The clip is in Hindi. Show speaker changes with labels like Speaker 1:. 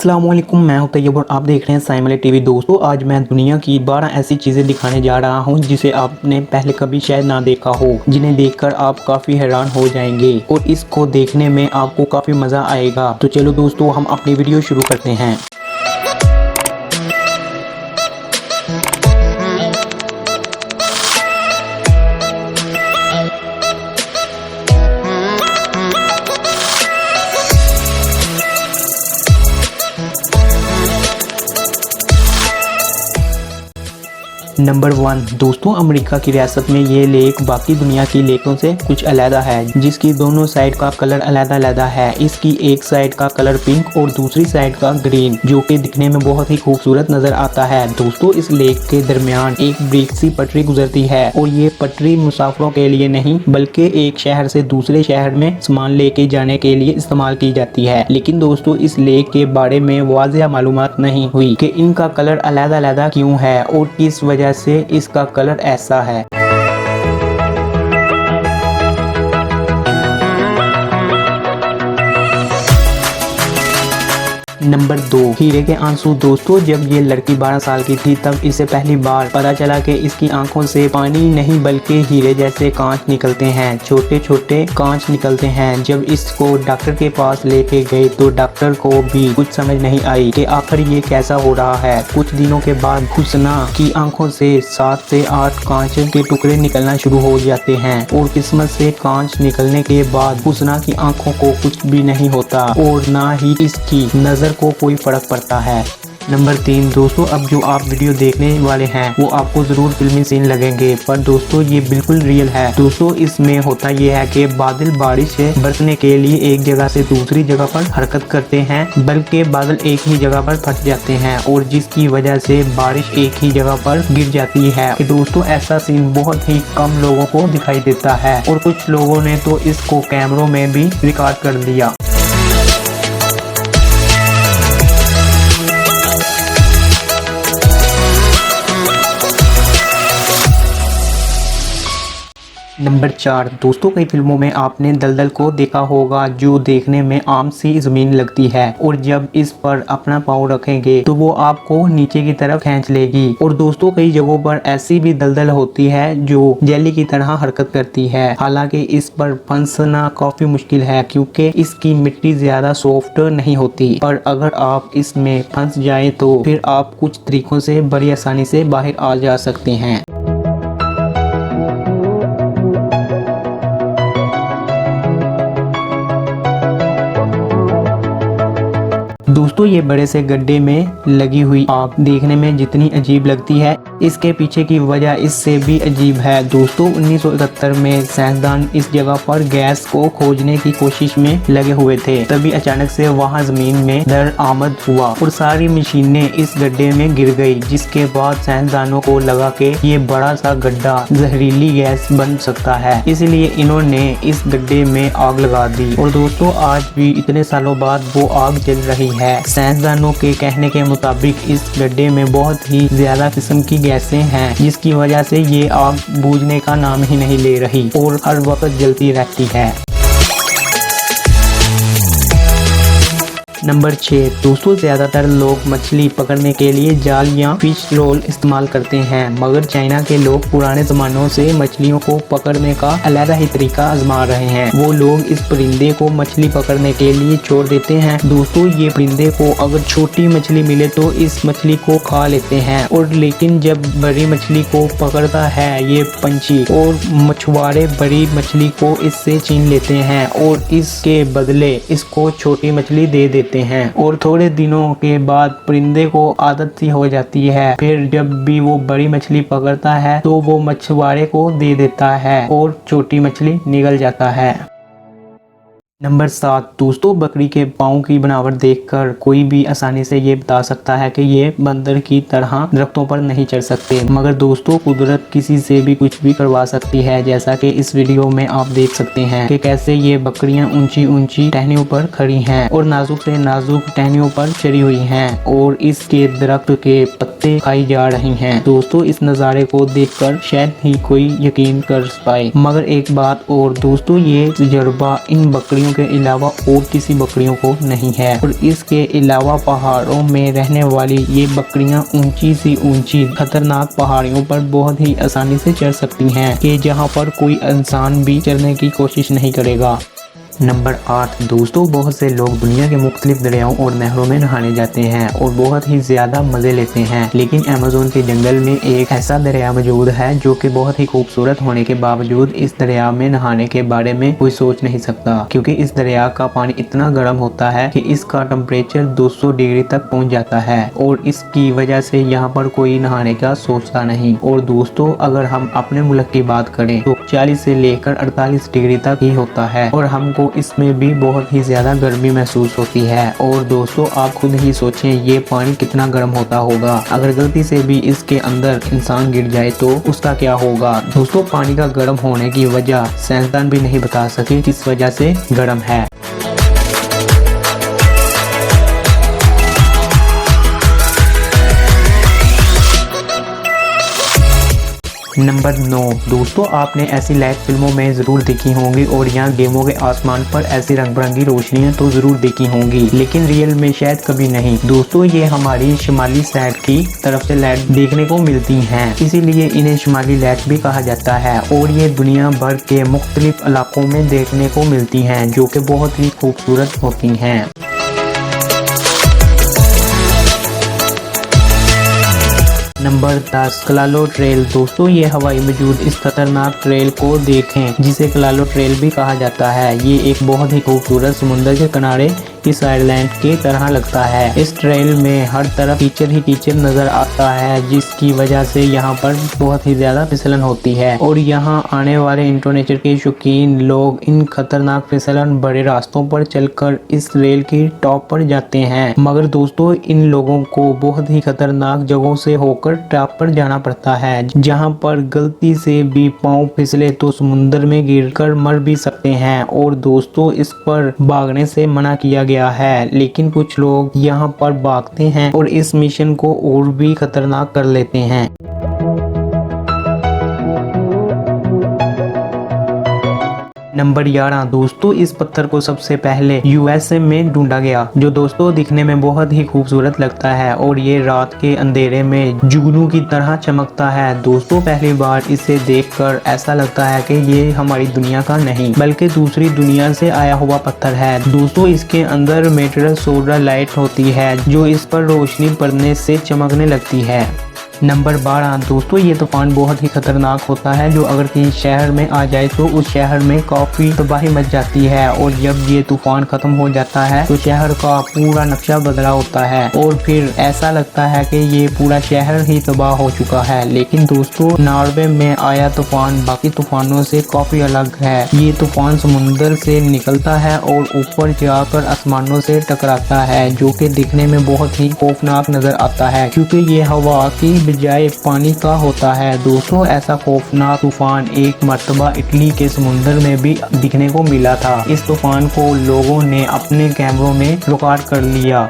Speaker 1: अस्सलाम वालेकुम, मैं हूं तैयब और आप देख रहे हैं साइमले टीवी। दोस्तों, आज मैं दुनिया की 12 ऐसी चीज़ें दिखाने जा रहा हूं जिसे आपने पहले कभी शायद ना देखा हो, जिन्हें देखकर आप काफ़ी हैरान हो जाएंगे और इसको देखने में आपको काफ़ी मज़ा आएगा। तो चलो दोस्तों, हम अपनी वीडियो शुरू करते हैं। नंबर 1 दोस्तों, अमेरिका की रियासत में ये लेक बाकी दुनिया की लेकों से कुछ अलग है, जिसकी दोनों साइड का कलर अलग है। इसकी एक साइड का कलर पिंक और दूसरी साइड का ग्रीन, जो कि दिखने में बहुत ही खूबसूरत नजर आता है। दोस्तों, इस लेक के दरमियान एक ब्रिज सी पटरी गुजरती है और ये पटरी मुसाफिरों के लिए नहीं बल्कि एक शहर से दूसरे शहर में सामान लेके जाने के लिए इस्तेमाल की जाती है। लेकिन दोस्तों, इस लेक के बारे में वाज़ेह मालूमात नहीं हुई कि इनका कलर अलग क्यों है और किस वजह से इसका कलर ऐसा है। नंबर 2 हीरे के आंसू। दोस्तों, जब ये लड़की 12 साल की थी तब इसे पहली बार पता चला कि इसकी आंखों से पानी नहीं बल्कि हीरे जैसे कांच निकलते हैं, छोटे छोटे कांच निकलते हैं। जब इसको डॉक्टर के पास लेके गए तो डॉक्टर को भी कुछ समझ नहीं आई कि आखिर ये कैसा हो रहा है। कुछ दिनों के बाद हुस्ना की आंखों से 7 से 8 कांच के टुकड़े निकलना शुरू हो जाते हैं और किस्मत से कांच निकलने के बाद हुस्ना की आंखों को कुछ भी नहीं होता और ना ही इसकी नजर को कोई फर्क पड़ता है। नंबर 3 दोस्तों, अब जो आप वीडियो देखने वाले हैं वो आपको जरूर फिल्मी सीन लगेंगे, पर दोस्तों ये बिल्कुल रियल है। दोस्तों, इसमें होता ये है कि बादल बारिश से बरसने के लिए एक जगह से दूसरी जगह पर हरकत करते हैं, बल्कि बादल एक ही जगह पर फंस जाते हैं और जिसकी वजह से बारिश एक ही जगह पर गिर जाती है। कि दोस्तों, ऐसा सीन बहुत ही कम लोगों को दिखाई देता है और कुछ लोगों ने तो इसको कैमरों में भी रिकॉर्ड कर लिया। नंबर 4 दोस्तों, कई फिल्मों में आपने दलदल को देखा होगा जो देखने में आम सी जमीन लगती है और जब इस पर अपना पाँव रखेंगे तो वो आपको नीचे की तरफ खींच लेगी। और दोस्तों, कई जगहों पर ऐसी भी दलदल होती है जो जेली की तरह हरकत करती है। हालांकि इस पर फंसना काफी मुश्किल है क्योंकि इसकी मिट्टी ज्यादा सॉफ्ट नहीं होती, पर अगर आप इसमें फंस जाए तो फिर आप कुछ तरीकों से बड़ी आसानी से बाहर आ जा सकते हैं। दोस्तों, ये बड़े से गड्ढे में लगी हुई आग देखने में जितनी अजीब लगती है, इसके पीछे की वजह इससे भी अजीब है। दोस्तों, 1971 में साइंसदान इस जगह पर गैस को खोजने की कोशिश में लगे हुए थे, तभी अचानक से वहां जमीन में दरामद हुआ और सारी मशीनें इस गड्ढे में गिर गई, जिसके बाद साइंसदानों को लगा कि ये बड़ा सा गड्ढा जहरीली गैस बन सकता है, इसलिए इन्होंने इस गड्ढे में आग लगा दी। और दोस्तों, आज भी इतने सालों बाद वो आग जल रही है। साइंसदानों के कहने के मुताबिक इस गड्ढे में बहुत ही ज्यादा किस्म की गैसें हैं, जिसकी वजह से ये आग बुझने का नाम ही नहीं ले रही और हर वक्त जलती रहती है। नंबर 6 दोस्तों, ज्यादातर लोग मछली पकड़ने के लिए जाल या फिश रोल इस्तेमाल करते हैं, मगर चाइना के लोग पुराने जमानों से मछलियों को पकड़ने का अलग ही तरीका आजमा रहे हैं। वो लोग इस परिंदे को मछली पकड़ने के लिए छोड़ देते हैं। दोस्तों, ये परिंदे को अगर छोटी मछली मिले तो इस मछली को खा लेते हैं, और लेकिन जब बड़ी मछली को पकड़ता है ये पंछी और मछुआरे बड़ी मछली को इससे छीन लेते हैं और इसके बदले इसको छोटी मछली दे देते हैं। और थोड़े दिनों के बाद परिंदे को आदत सी हो जाती है, फिर जब भी वो बड़ी मछली पकड़ता है तो वो मछुआरे को दे देता है और छोटी मछली निगल जाता है। नंबर 7 दोस्तों, बकरी के पाँव की बनावट देखकर कोई भी आसानी से ये बता सकता है कि ये बंदर की तरह दरख्तों पर नहीं चढ़ सकते, मगर दोस्तों, कुदरत किसी से भी कुछ भी करवा सकती है, जैसा कि इस वीडियो में आप देख सकते हैं कि कैसे ये बकरियां ऊंची ऊंची टहनियों पर खड़ी हैं और नाजुक से नाजुक टहनियों पर चढ़ी हुई हैं और इसके दरख्त के पत्ते खाई जा रही हैं। दोस्तों, इस नज़ारे को देखकर शायद ही कोई यकीन कर पाए, मगर एक बात और दोस्तों, ये तजुर्बा इन बकरियों के अलावा और किसी बकरियों को नहीं है। और इसके अलावा पहाड़ों में रहने वाली ये बकरियां ऊंची सी ऊंची खतरनाक पहाड़ियों पर बहुत ही आसानी से चढ़ सकती हैं कि जहां पर कोई इंसान भी चढ़ने की कोशिश नहीं करेगा। नंबर 8 दोस्तों, बहुत से लोग दुनिया के मुख्तलिफ दरियाओं और नहरों में नहाने जाते हैं और बहुत ही ज्यादा मजे लेते हैं, लेकिन अमेज़न के जंगल में एक ऐसा दरिया मौजूद है जो कि बहुत ही खूबसूरत होने के बावजूद इस दरिया में नहाने के बारे में कोई सोच नहीं सकता, क्योंकि इस दरिया का पानी इतना गर्म होता है कि इसका टेम्परेचर 200 डिग्री तक पहुँच जाता है और इसकी वजह से यहाँ पर कोई नहाने का सोचता नहीं। और दोस्तों, अगर हम अपने मुल्क की बात करें तो 40 से लेकर 48 डिग्री तक ही होता है और हमको इसमें भी बहुत ही ज्यादा गर्मी महसूस होती है। और दोस्तों, आप खुद ही सोचें ये पानी कितना गर्म होता होगा। अगर गलती से भी इसके अंदर इंसान गिर जाए तो उसका क्या होगा। दोस्तों, पानी का गर्म होने की वजह साइंसदान भी नहीं बता सके किस वजह से गर्म है। नंबर 9 दोस्तों, आपने ऐसी लाइट फिल्मों में जरूर देखी होंगी और यहाँ गेमों के आसमान पर ऐसी रंग बिरंगी रोशनियां तो जरूर देखी होंगी, लेकिन रियल में शायद कभी नहीं। दोस्तों, ये हमारी शिमाली साइड की तरफ से लाइट देखने को मिलती हैं, इसीलिए इन्हें शिमाली लाइट भी कहा जाता है और ये दुनिया भर के मुख्तलिफ इलाकों में देखने को मिलती हैं, जो कि बहुत ही खूबसूरत होती हैं। नंबर 10 क्लालो ट्रेल दोस्तों, ये हवाई मौजूद इस खतरनाक ट्रेल को देखें जिसे क्लालो ट्रेल भी कहा जाता है। ये एक बहुत ही खूबसूरत समुद्र के किनारे इस आइलैंड की तरह लगता है। इस ट्रेल में हर तरफ कीचड़ ही कीचड़ नजर आता है, जिसकी वजह से यहाँ पर बहुत ही ज्यादा फिसलन होती है और यहाँ आने वाले इंटरनेचर के शौकीन लोग इन खतरनाक फिसलन बड़े रास्तों पर चलकर इस रेल की टॉप पर जाते हैं। मगर दोस्तों, इन लोगों को बहुत ही खतरनाक जगहों से होकर टॉप पर जाना पड़ता है, जहाँ पर गलती से भी पाँव फिसले तो समुद्र में गिरकर मर भी सकते हैं। और दोस्तों, इस पर भागने से मना किया गया है, लेकिन कुछ लोग यहाँ पर भागते हैं और इस मिशन को और भी खतरनाक कर लेते हैं। नंबर 11 दोस्तों, इस पत्थर को सबसे पहले यूएसए में ढूंढा गया, जो दोस्तों दिखने में बहुत ही खूबसूरत लगता है और ये रात के अंधेरे में जुगनू की तरह चमकता है। दोस्तों, पहली बार इसे देखकर ऐसा लगता है कि ये हमारी दुनिया का नहीं बल्कि दूसरी दुनिया से आया हुआ पत्थर है। दोस्तों, इसके अंदर मेटल सोलर लाइट होती है जो इस पर रोशनी पड़ने से चमकने लगती है। नंबर 12 दोस्तों, ये तूफान बहुत ही खतरनाक होता है, जो अगर किसी शहर में आ जाए तो उस शहर में काफी तबाही मच जाती है और जब ये तूफान खत्म हो जाता है तो शहर का पूरा नक्शा बदला होता है और फिर ऐसा लगता है कि ये पूरा शहर ही तबाह हो चुका है। लेकिन दोस्तों, नॉर्वे में आया तूफान बाकी तूफानों से काफी अलग है। ये तूफान समुद्र से निकलता है और ऊपर जाकर आसमानों से टकराता है, जो कि दिखने में बहुत ही खौफनाक नजर आता है, क्योंकि ये हवा की बजाय पानी का होता है। दोस्तों, ऐसा खौफनाक तूफान एक मर्तबा इटली के समुद्र में भी दिखने को मिला था। इस तूफान को लोगों ने अपने कैमरों में रिकॉर्ड कर लिया।